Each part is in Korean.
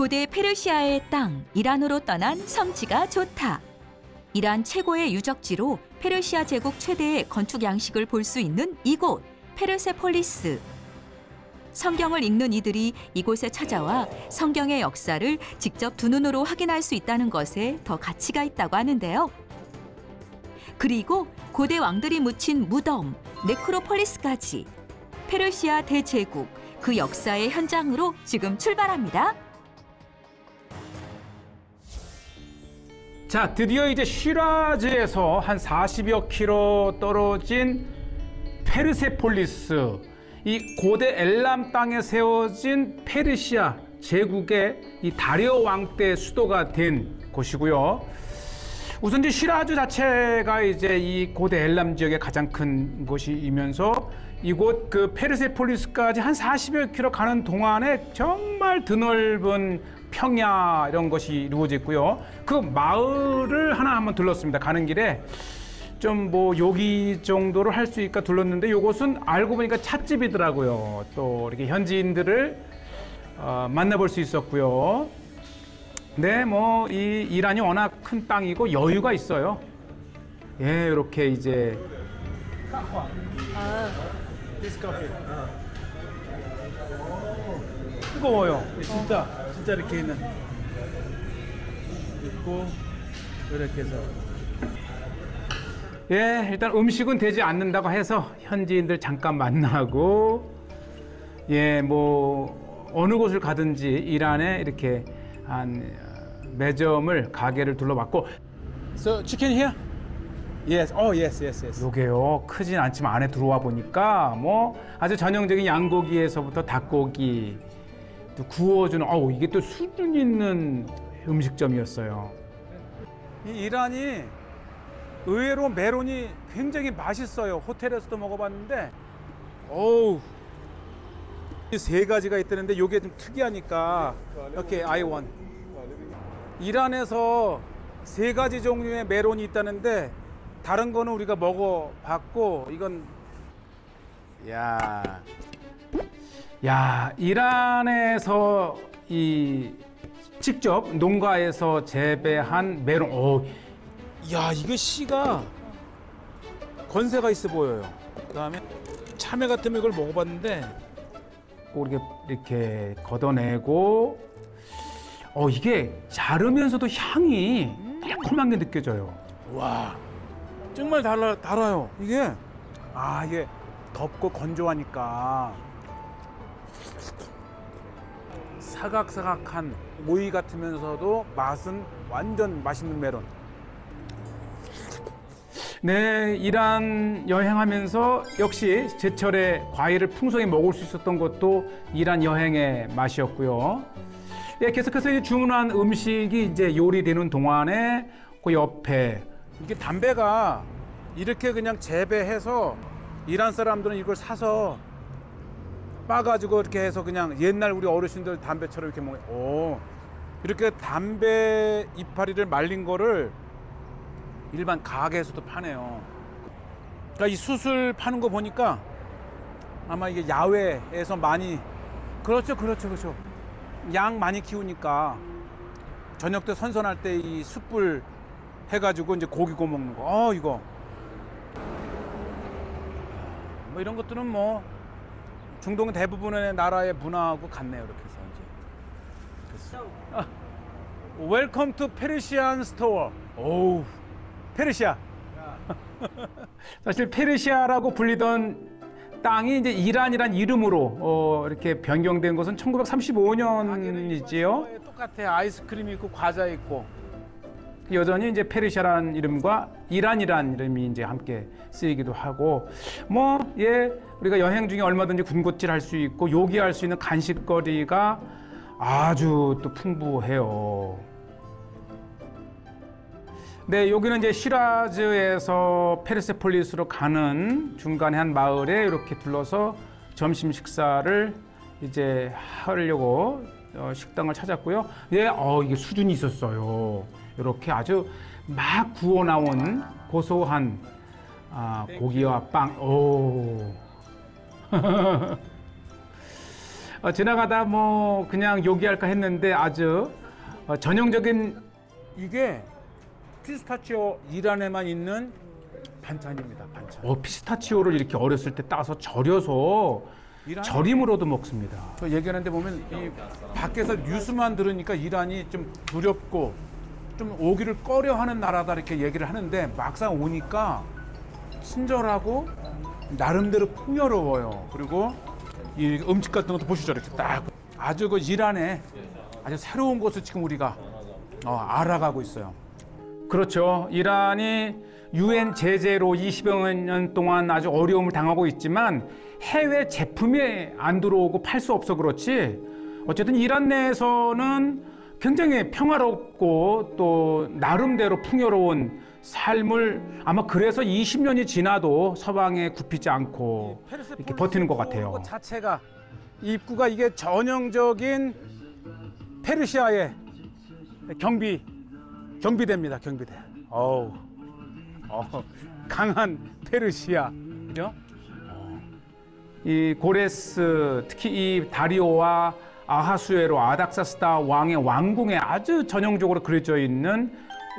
고대 페르시아의 땅 이란으로 떠난 성지가 좋다. 이란 최고의 유적지로 페르시아 제국 최대의 건축 양식을 볼 수 있는 이곳 페르세폴리스. 성경을 읽는 이들이 이곳에 찾아와 성경의 역사를 직접 두 눈으로 확인할 수 있다는 것에 더 가치가 있다고 하는데요. 그리고 고대 왕들이 묻힌 무덤 네크로폴리스까지 페르시아 대제국 그 역사의 현장으로 지금 출발합니다. 자, 드디어 이제 시라즈에서 한 40여 킬로 떨어진 페르세폴리스, 이 고대 엘람 땅에 세워진 페르시아 제국의 이 다리오 왕 때 수도가 된 곳이고요. 우선 이제 시라즈 자체가 이제 이 고대 엘람 지역의 가장 큰 곳이면서 이곳 그 페르세폴리스까지 한 40여 킬로 가는 동안에 정말 드넓은 평야 이런 것이 이루어져 있고요. 그 마을을 하나 한번 둘렀습니다. 가는 길에 좀 뭐 여기 정도를 할 수 있을까 둘렀는데 이곳은 알고 보니까 찻집이더라고요. 또 이렇게 현지인들을 만나볼 수 있었고요. 네, 뭐 이 이란이 워낙 큰 땅이고 여유가 있어요. 예, 이렇게 이제 뜨거워요. 진짜 이렇게 있는 있고 이렇게 해서 예, 일단 음식은 되지 않는다고 해서 현지인들 잠깐 만나고 예, 뭐 어느 곳을 가든지 이란에 이렇게 한 매점을 가게를 둘러봤고 So chicken here? Yes. yes. 요게요. 크진 않지만 안에 들어와 보니까 뭐 아주 전형적인 양고기에서부터 닭고기 또 구워주는 이게 또 수준 있는 음식점이었어요. 이 이란이 의외로 메론이 굉장히 맛있어요. 호텔에서도 먹어봤는데 이 세 가지가 있다는데 요게 좀 특이하니까 이렇게 I want. 이란에서 세 가지 종류의 메론이 있다는데 다른 거는 우리가 먹어봤고 이건 야 이란에서 이 직접 농가에서 재배한 메론 야 이거 씨가 건새가 있어 보여요. 그다음에 참외 같은 이걸 먹어봤는데 꼭 이렇게 걷어내고 이게 자르면서도 향이 달콤한 게 느껴져요. 와 정말 달아요. 이게 덥고 건조하니까 사각사각한 오이 같으면서도 맛은 완전 맛있는 메론. 네, 이란 여행하면서 역시 제철에 과일을 풍성히 먹을 수 있었던 것도 이란 여행의 맛이었고요. 예, 계속해서 이제 주문한 음식이 이제 요리되는 동안에 그 옆에 이게 담배가 이렇게 그냥 재배해서 이란 사람들은 이걸 사서 빠가지고 이렇게 해서 그냥 옛날 우리 어르신들 담배처럼 이렇게 먹어요. 이렇게 담배 이파리를 말린 거를 일반 가게에서도 파네요. 그러니까 이 숯을 파는 거 보니까 아마 이게 야외에서 많이 그렇죠. 양 많이 키우니까 저녁 때 선선할 때 이 숯불 해가지고 이제 고기 구워 먹는 거. 이거 뭐 이런 것들은 뭐 중동 대부분의 나라의 문화하고 같네요. 이렇게 해서 이제 Welcome to Persian Store. 페르시아. 사실 페르시아라고 불리던 땅이 이제 이란이란 이름으로 이렇게 변경된 것은 1935년이지요. 똑같아요. 아이스크림이 있고 과자 있고 여전히 이제 페르시아라는 이름과 이란이라는 이름이 이제 함께 쓰이기도 하고 우리가 여행 중에 얼마든지 군것질 할 수 있고 요기할 수 있는 간식거리가 아주 또 풍부해요. 네, 여기는 이제 시라즈에서 페르세폴리스로 가는 중간에 한 마을에 이렇게 둘러서 점심 식사를 이제 하려고 식당을 찾았고요. 예, 이게 수준이 있었어요. 이렇게 아주 막 구워 나온 고소한 고기와 빵. 지나가다 뭐 그냥 요기할까 했는데 아주 전형적인 이게 피스타치오 이란에만 있는 반찬입니다. 반찬. 피스타치오를 이렇게 어렸을 때 따서 절여서 절임으로도 먹습니다. 저 얘기하는데 보면 이 밖에서 뉴스만 들으니까 이란이 좀 두렵고 좀 오기를 꺼려하는 나라다 이렇게 얘기를 하는데 막상 오니까 친절하고 나름대로 풍요로워요. 그리고 이 음식 같은 것도 보시죠. 이렇게 딱 아주 그 이란에 아주 새로운 곳을 지금 우리가 알아가고 있어요. 그렇죠. 이란이 UN 제재로 20여 년 동안 아주 어려움을 당하고 있지만 해외 제품이 안 들어오고 팔 수 없어 그렇지. 어쨌든 이란 내에서는 굉장히 평화롭고 또 나름대로 풍요로운 삶을 아마 그래서 20년이 지나도 서방에 굽히지 않고 이렇게 버티는 것 같아요. 자체가 입구가 이게 전형적인 페르시아의 경비대입니다. 경비대. 강한 페르시아. 그죠? 이 고레스 특히 이 다리오와 아하수에로 아닥사스다 왕의 왕궁에 아주 전형적으로 그려져 있는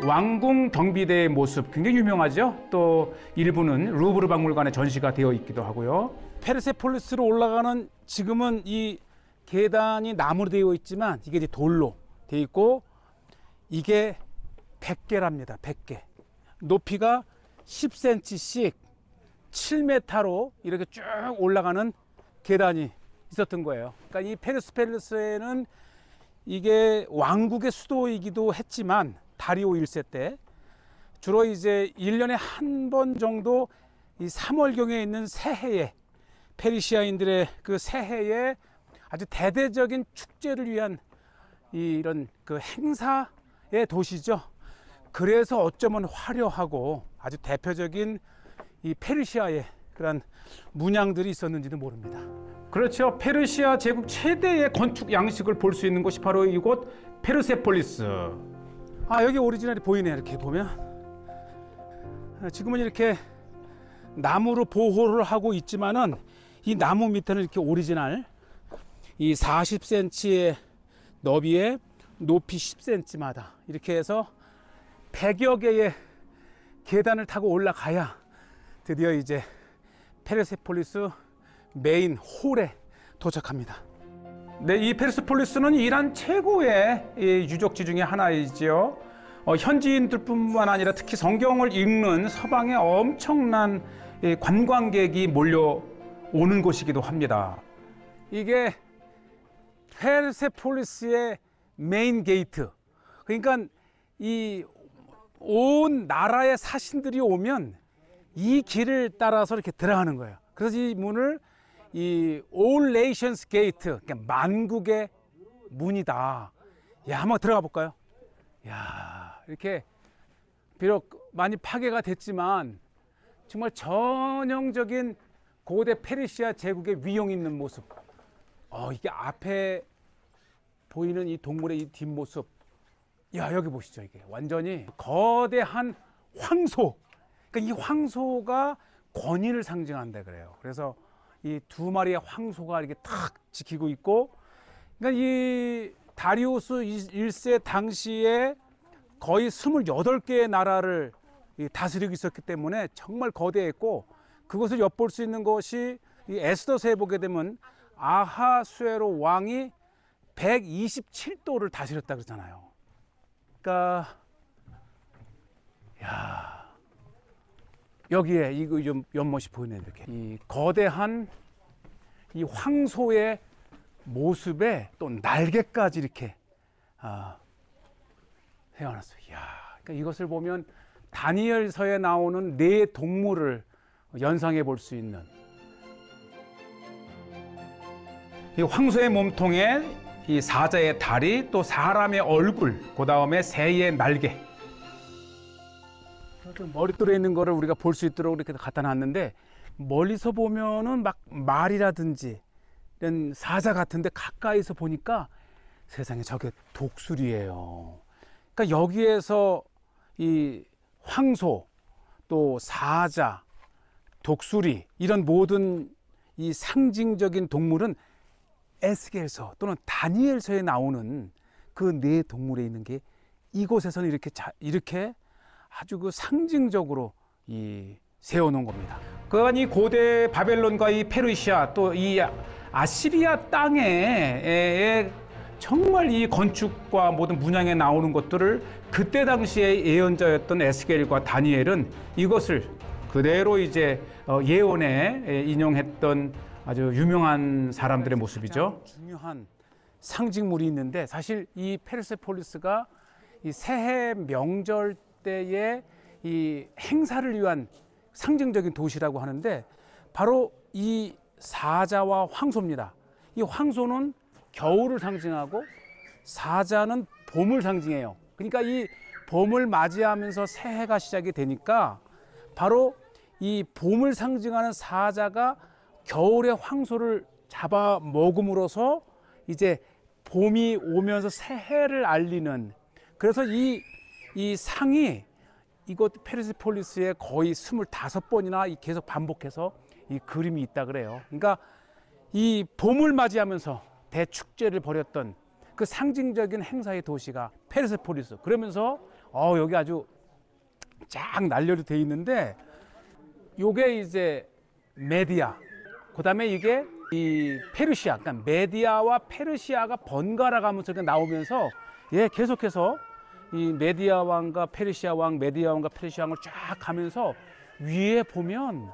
왕궁 경비대의 모습 굉장히 유명하죠. 또 일부는 루브르 박물관에 전시가 되어 있기도 하고요. 페르세폴리스로 올라가는 지금은 이 계단이 나무로 되어 있지만 이게 이제 돌로 되어 있고 이게 100개랍니다. 100개. 높이가 10cm씩 7m로 이렇게 쭉 올라가는 계단이 있었던 거예요. 그러니까 이 페르세폴리스에는 이게 왕국의 수도이기도 했지만 다리오 1세 때 주로 이제 1년에 한 번 정도 이 3월경에 있는 새해에 페르시아인들의 그 새해에 아주 대대적인 축제를 위한 이런 그 행사의 도시죠. 그래서 어쩌면 화려하고 아주 대표적인 이 페르시아의 그런 문양들이 있었는지도 모릅니다. 그렇죠. 페르시아 제국 최대의 건축 양식을 볼 수 있는 곳이 바로 이곳 페르세폴리스. 여기 오리지널이 보이네. 이렇게 보면 지금은 이렇게 나무로 보호를 하고 있지만은 이 나무 밑에는 이렇게 오리지널 이 40cm의 너비에 높이 10cm마다 이렇게 해서 100여 개의 계단을 타고 올라가야 드디어 이제 페르세폴리스 메인 홀에 도착합니다. 네, 이 페르세폴리스는 이란 최고의 유적지 중에 하나이지요. 현지인들뿐만 아니라 특히 성경을 읽는 서방의 엄청난 관광객이 몰려오는 곳이기도 합니다. 이게 페르세폴리스의 메인 게이트. 그러니까 이 온 나라의 사신들이 오면 이 길을 따라서 이렇게 들어가는 거예요. 그래서 이 문을 이 All Nations Gate, 그러니까 만국의 문이다. 한번 들어가 볼까요? 이렇게 비록 많이 파괴가 됐지만 정말 전형적인 고대 페르시아 제국의 위용 있는 모습. 이게 앞에 보이는 이 동물의 이 뒷모습. 여기 보시죠. 이게 완전히 거대한 황소. 그러니까 이 황소가 권위를 상징한다 그래요. 그래서 이 두 마리의 황소가 이렇게 탁 지키고 있고, 그러니까 이 다리우스 1세 당시에 거의 28개의 나라를 다스리고 있었기 때문에 정말 거대했고, 그것을 엿볼 수 있는 것이 이 에스더서에 보게 되면 아하수에로 왕이 127도를 다스렸다 그러잖아요. 그러니까 여기에 이거 좀 연못이 보이네. 이렇게 이 거대한 이 황소의 모습에 또 날개까지 이렇게 세워놨어요. 그러니까 이것을 보면 다니엘서에 나오는 네 동물을 연상해 볼 수 있는, 이 황소의 몸통에 이 사자의 다리, 또 사람의 얼굴, 그 다음에 새의 날개. 머릿돌에 있는 거를 우리가 볼 수 있도록 이렇게 갖다 놨는데, 멀리서 보면은 막 말이라든지 이런 사자 같은데 가까이서 보니까 세상에 저게 독수리예요. 그러니까 여기에서 이 황소, 또 사자, 독수리, 이런 모든 이 상징적인 동물은 에스겔서 또는 다니엘서에 나오는 그 네 동물에 있는 게 이곳에서는 이렇게 아주 그 상징적으로 세워놓은 겁니다. 그간 이 고대 바벨론과 이 페르시아 또 이 아시리아 땅에 정말 이 건축과 모든 문양에 나오는 것들을 그때 당시에 예언자였던 에스겔과 다니엘은 이것을 그대로 이제 예언에 인용했던 아주 유명한 사람들의 모습이죠. 중요한 상징물이 있는데 사실 이 페르세폴리스가 이 새해 명절 때의 이 행사를 위한 상징적인 도시라고 하는데 바로 이 사자와 황소입니다. 이 황소는 겨울을 상징하고 사자는 봄을 상징해요. 그러니까 이 봄을 맞이하면서 새해가 시작이 되니까 바로 이 봄을 상징하는 사자가 겨울의 황소를 잡아 먹음으로써 이제 봄이 오면서 새해를 알리는, 그래서 이 상이 이곳 페르세폴리스에 거의 25번이나 계속 반복해서 이 그림이 있다 그래요. 그러니까 이 봄을 맞이하면서 대축제를 벌였던 그 상징적인 행사의 도시가 페르세폴리스. 그러면서 여기 아주 쫙 난려로 돼 있는데 요게 이제 메디아, 그다음에 이게 이 페르시아, 그러니까 메디아와 페르시아가 번갈아 가면서 나오면서 계속해서 이 메디아 왕과 페르시아 왕, 메디아 왕과 페르시아 왕을 쫙 가면서 위에 보면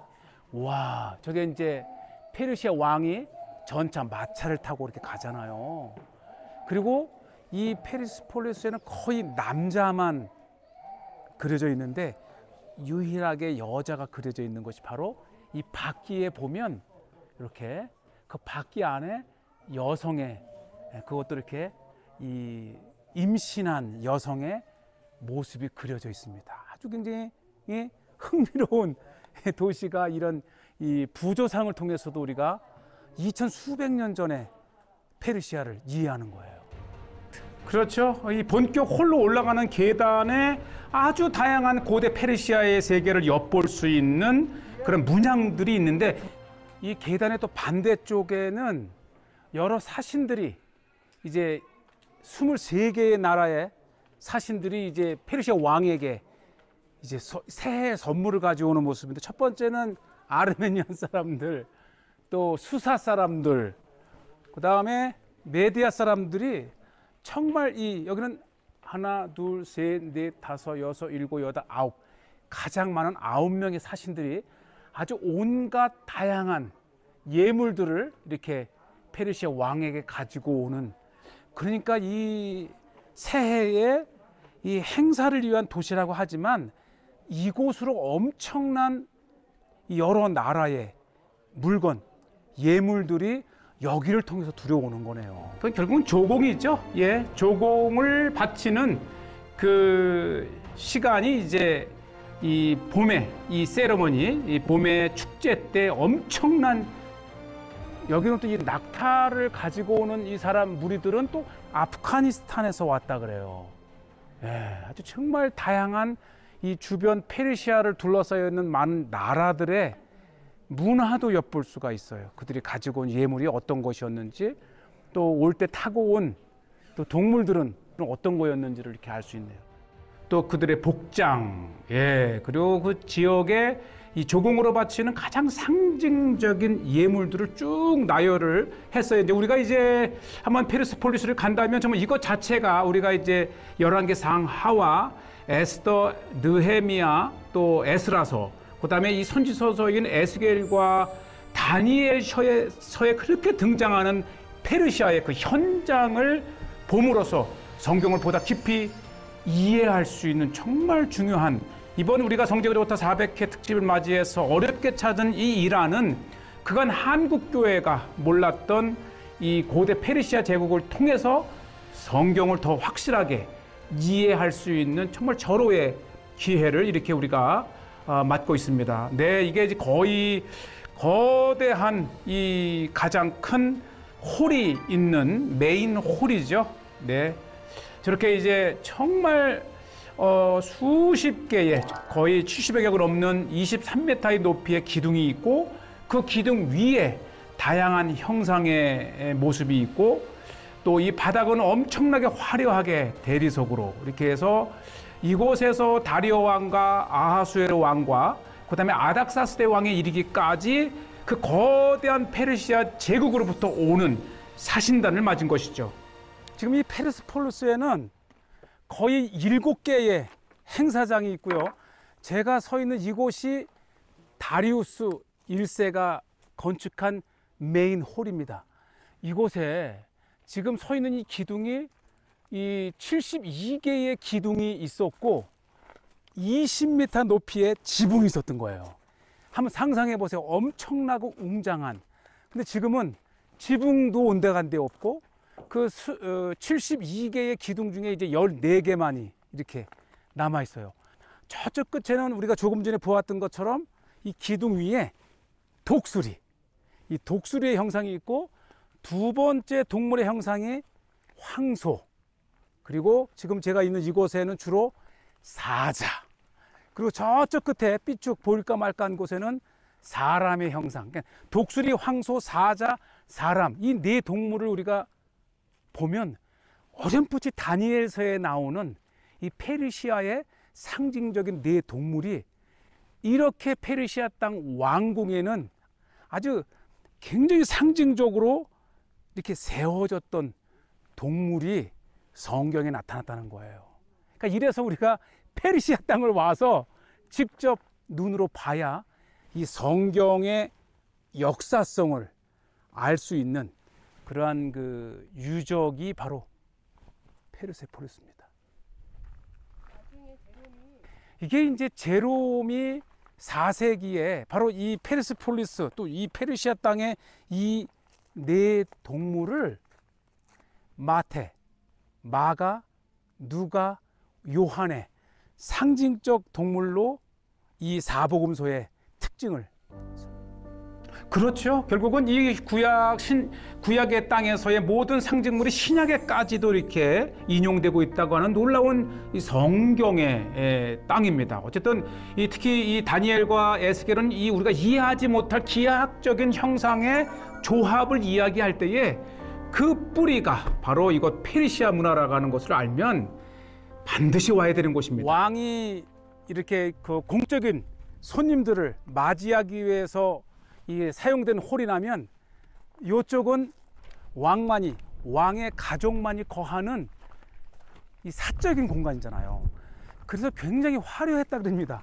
와, 저게 이제 페르시아 왕이 전차 마차를 타고 이렇게 가잖아요. 그리고 이 페르세폴리스에는 거의 남자만 그려져 있는데 유일하게 여자가 그려져 있는 것이 바로 이 바퀴에 보면 이렇게 그 바퀴 안에 여성의, 그것도 이렇게 이 임신한 여성의 모습이 그려져 있습니다. 아주 굉장히 흥미로운 도시가 이런 이 부조상을 통해서도 우리가 2000 수백 년 전에 페르시아를 이해하는 거예요. 그렇죠. 이 본격 홀로 올라가는 계단에 아주 다양한 고대 페르시아의 세계를 엿볼 수 있는 그런 문양들이 있는데 이 계단의 또 반대쪽에는 여러 사신들이 이제 23개의 나라의 사신들이 이제 페르시아 왕에게 이제 새해 선물을 가져오는 모습인데, 첫 번째는 아르메니안 사람들, 또 수사 사람들, 그 다음에 메디아 사람들이 정말 여기는 하나, 둘, 셋, 넷, 다섯, 여섯, 일곱, 여덟, 아홉, 가장 많은 9명의 사신들이 아주 온갖 다양한 예물들을 이렇게 페르시아 왕에게 가지고 오는, 그러니까 이 새해에 이 행사를 위한 도시라고 하지만 이곳으로 엄청난 여러 나라의 물건, 예물들이 여기를 통해서 들어오는 거네요. 결국은 조공이죠. 조공을 바치는 그 시간이 이제 이 봄의 이 세레머니, 이 봄의 축제 때 엄청난, 여기는 또 이 낙타를 가지고 오는 이 사람 무리들은 또 아프가니스탄에서 왔다 그래요. 아주 정말 다양한 이 주변 페르시아를 둘러싸여 있는 많은 나라들의 문화도 엿볼 수가 있어요. 그들이 가지고 온 예물이 어떤 것이었는지, 또 올 때 타고 온 또 동물들은 어떤 거였는지를 이렇게 알 수 있네요. 또 그들의 복장, 그리고 그 지역의 이 조공으로 바치는 가장 상징적인 예물들을 쭉 나열을 했어요. 이제 우리가 이제 한번 페르세폴리스를 간다면 정말 이것 자체가 우리가 이제 11개 상하와 에스더, 느헤미야, 또 에스라서, 그다음에 이 선지서서인 에스겔과 다니엘서에 그렇게 등장하는 페르시아의 그 현장을 봄으로써 성경을 보다 깊이 이해할 수 있는 정말 중요한, 이번 우리가 성경으로부터 400회 특집을 맞이해서 어렵게 찾은 이 이란은 그간 한국교회가 몰랐던 이 고대 페르시아 제국을 통해서 성경을 더 확실하게 이해할 수 있는 정말 절호의 기회를 이렇게 우리가 맞고 있습니다. 이게 이제 거의 거대한 이 가장 큰 홀이 있는 메인 홀이죠. 저렇게 이제 정말 수십 개의 거의 70여 개 넘는 23m의 높이의 기둥이 있고, 그 기둥 위에 다양한 형상의 모습이 있고 또 이 바닥은 엄청나게 화려하게 대리석으로 이렇게 해서 이곳에서 다리오 왕과 아하수에로 왕과 그다음에 아닥사스대 왕에 이르기까지 그 거대한 페르시아 제국으로부터 오는 사신단을 맞은 것이죠. 지금 이 페르세폴리스에는 거의 7개의 행사장이 있고요. 제가 서 있는 이곳이 다리우스 1세가 건축한 메인 홀입니다. 이곳에 지금 서 있는 이 기둥이 이 72개의 기둥이 있었고 20m 높이의 지붕이 있었던 거예요. 한번 상상해 보세요. 엄청나고 웅장한. 근데 지금은 지붕도 온데간데 없고 그 72개의 기둥 중에 이제 14개만이 이렇게 남아 있어요. 저쪽 끝에는 우리가 조금 전에 보았던 것처럼 이 기둥 위에 독수리, 이 독수리의 형상이 있고 두 번째 동물의 형상이 황소, 그리고 지금 제가 있는 이곳에는 주로 사자, 그리고 저쪽 끝에 삐쭉 보일까 말까 한 곳에는 사람의 형상. 그러니까 독수리, 황소, 사자, 사람, 이 네 동물을 우리가 보면 어렴풋이 다니엘서에 나오는 이 페르시아의 상징적인 네 동물이 이렇게 페르시아 땅 왕궁에는 아주 굉장히 상징적으로 이렇게 세워졌던 동물이 성경에 나타났다는 거예요. 그러니까 이래서 우리가 페르시아 땅을 와서 직접 눈으로 봐야 이 성경의 역사성을 알 수 있는 그러한 그 유적이 바로 페르세폴리스입니다. 이게 이제 제롬이 4세기에 바로 이 페르세폴리스 또 이 페르시아 땅의 이 네 동물을 마태, 마가, 누가, 요한의 상징적 동물로 이 사복음서의 특징을. 그렇죠. 결국은 이 구약의 땅에서의 모든 상징물이 신약에까지도 이렇게 인용되고 있다고 하는 놀라운 이 성경의 땅입니다. 어쨌든 특히 이 다니엘과 에스겔은 이 우리가 이해하지 못할 기하학적인 형상의 조합을 이야기할 때에 그 뿌리가 바로 이것 페르시아 문화라고 하는 것을 알면 반드시 와야 되는 곳입니다. 왕이 이렇게 그 공적인 손님들을 맞이하기 위해서 이 사용된 홀이라면 이쪽은 왕만이, 왕의 가족만이 거하는 이 사적인 공간이잖아요. 그래서 굉장히 화려했다 그럽니다.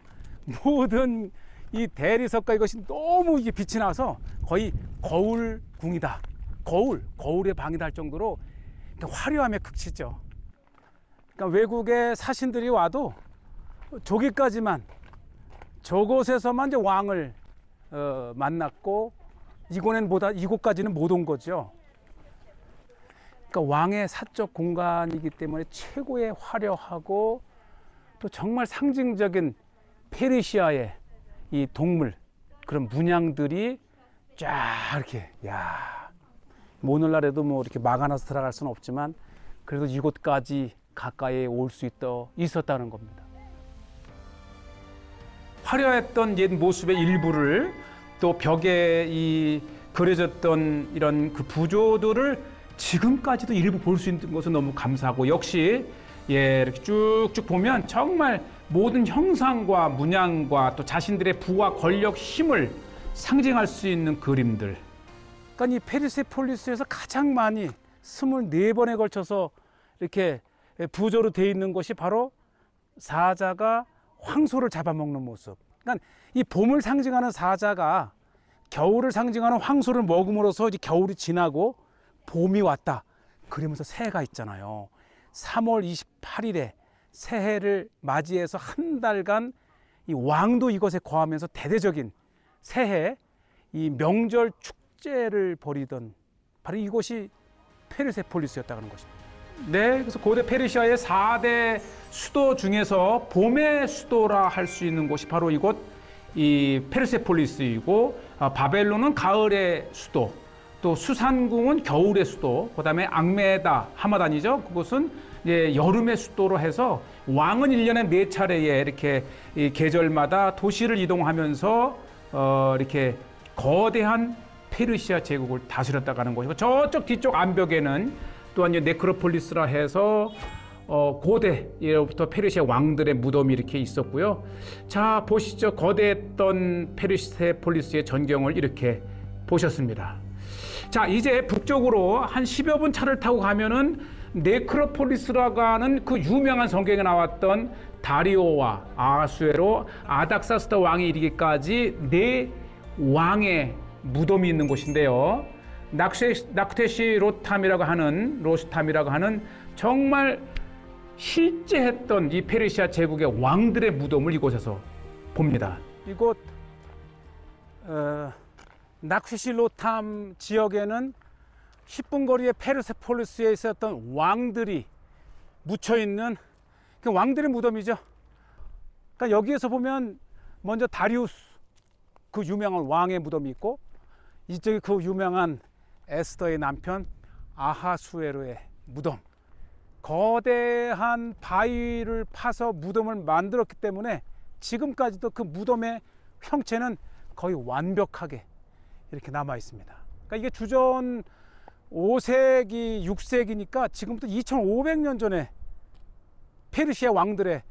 모든 이 대리석과 이것이 너무 이게 빛이 나서 거의 거울궁이다, 거울의 방이다 할 정도로 화려함의 극치죠. 그러니까 외국의 사신들이 와도 저기까지만, 저곳에서만 이제 왕을 만났고 이곳까지는 못 온 거죠. 그러니까 왕의 사적 공간이기 때문에 최고의 화려하고 또 정말 상징적인 페르시아의 이 동물, 그런 문양들이 쫙 이렇게, 야, 뭐 오늘날에도 뭐 이렇게 막아놔서 들어갈 수는 없지만 그래도 이곳까지 가까이 올 수 있었다는 겁니다. 화려했던 옛 모습의 일부를 또 벽에 이 그려졌던 이런 그 부조들을 지금까지도 일부 볼 수 있는 것은 너무 감사하고, 역시 이렇게 쭉쭉 보면 정말 모든 형상과 문양과 또 자신들의 부와 권력, 힘을 상징할 수 있는 그림들. 그러니까 이 페르세폴리스에서 가장 많이 24번에 걸쳐서 이렇게 부조로 되어 있는 것이 바로 사자가 황소를 잡아먹는 모습. 그러니까 이 봄을 상징하는 사자가 겨울을 상징하는 황소를 먹음으로써 이제 겨울이 지나고 봄이 왔다, 그러면서 새해가 있잖아요. 3월 28일에 새해를 맞이해서 한 달간 이 왕도 이것에 거하면서 대대적인 새해 이 명절 축제를 벌이던 바로 이곳이 페르세폴리스였다는 것입니다. 네, 그래서 고대 페르시아의 4대 수도 중에서 봄의 수도라 할 수 있는 곳이 바로 이곳 이 페르세폴리스이고, 바벨론은 가을의 수도, 또 수산궁은 겨울의 수도, 그다음에 악메다 하마단이죠. 그곳은 여름의 수도로 해서 왕은 1년에 4차례에 이렇게 이 계절마다 도시를 이동하면서 이렇게 거대한 페르시아 제국을 다스렸다고 하는 것이고, 저쪽 뒤쪽 암벽에는 또한 네크로폴리스라 해서 고대 예로부터 페르시아 왕들의 무덤이 이렇게 있었고요. 자, 보시죠. 거대했던 페르세폴리스의 전경을 이렇게 보셨습니다. 자, 이제 북쪽으로 한 10여 분 차를 타고 가면은 네크로폴리스라고 하는 그 유명한 성경에 나왔던 다리오와 아하수에로, 아닥사스다 왕이 이르기까지 네 왕의 무덤이 있는 곳인데요. 낙테시 로스탐이라고 하는 정말 실제했던 이 페르시아 제국의 왕들의 무덤을 이곳에서 봅니다. 이곳 낙테시 로스탐 지역에는 10분 거리의 페르세폴리스에 있었던 왕들이 묻혀 있는 그 왕들의 무덤이죠. 그러니까 여기에서 보면 먼저 다리우스, 그 유명한 왕의 무덤이 있고, 이쪽에 그 유명한 에스더의 남편 아하수에로의 무덤. 거대한 바위를 파서 무덤을 만들었기 때문에 지금까지도 그 무덤의 형체는 거의 완벽하게 이렇게 남아 있습니다. 그러니까 이게 주전 5세기, 6세기니까 지금부터 2500년 전에 페르시아 왕들의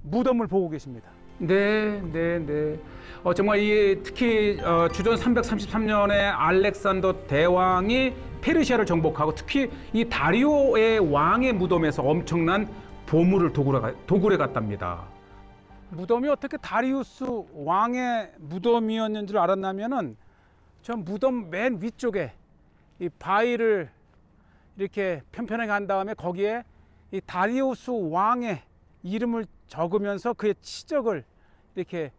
무덤을 보고 계십니다. 네. 정말 특히 주전 333년에 알렉산더 대왕이 페르시아를 정복하고, 특히 이 다리오의 왕의 무덤에서 엄청난 보물을 도굴해 갔답니다. 무덤이 어떻게 다리우스 왕의 무덤이었는 줄 알았냐면은, 저 무덤 맨 위쪽에 이 바위를 이렇게 편편하게 한 다음에 거기에 이 다리우스 왕의 이름을 적으면서 그의 치적을 이렇게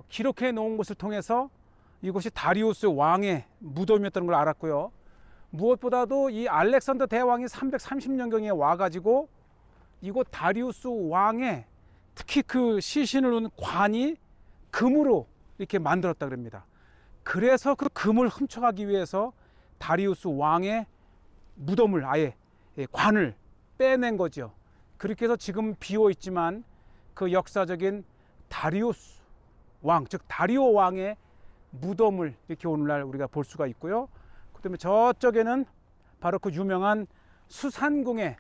기록해 놓은 것을 통해서 이곳이 다리우스 왕의 무덤이었다는 걸 알았고요. 무엇보다도 이 알렉산더 대왕이 330년경에 와가지고 이곳 다리우스 왕의 특히 그 시신을 놓은 관이 금으로 이렇게 만들었다 그럽니다. 그래서 그 금을 훔쳐가기 위해서 다리우스 왕의 무덤을 아예 관을 빼낸 거죠. 그렇게 해서 지금 비어 있지만 그 역사적인 다리우스 왕, 즉 다리오 왕의 무덤을 이렇게 오늘날 우리가 볼 수가 있고요. 그다음에 저쪽에는 바로 그 유명한 수산궁의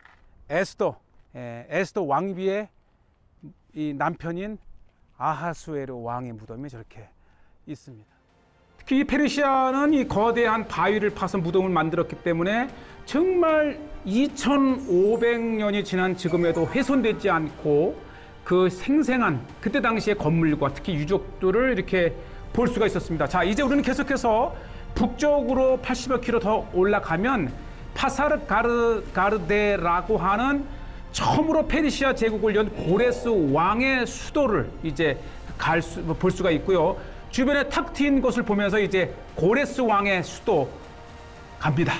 에스더 왕비의 이 남편인 아하수에로 왕의 무덤이 저렇게 있습니다. 특히 페르시아는 이 거대한 바위를 파서 무덤을 만들었기 때문에 정말 2500년이 지난 지금에도 훼손되지 않고 그 생생한 그때 당시의 건물과 특히 유적들을 이렇게 볼 수가 있었습니다. 자, 이제 우리는 계속해서 북쪽으로 80여 킬로 더 올라가면 파사르가르데라고 하는 처음으로 페르시아 제국을 연 고레스 왕의 수도를 이제 볼 수가 있고요. 주변에 탁 트인 곳을 보면서 이제 고레스 왕의 수도 갑니다.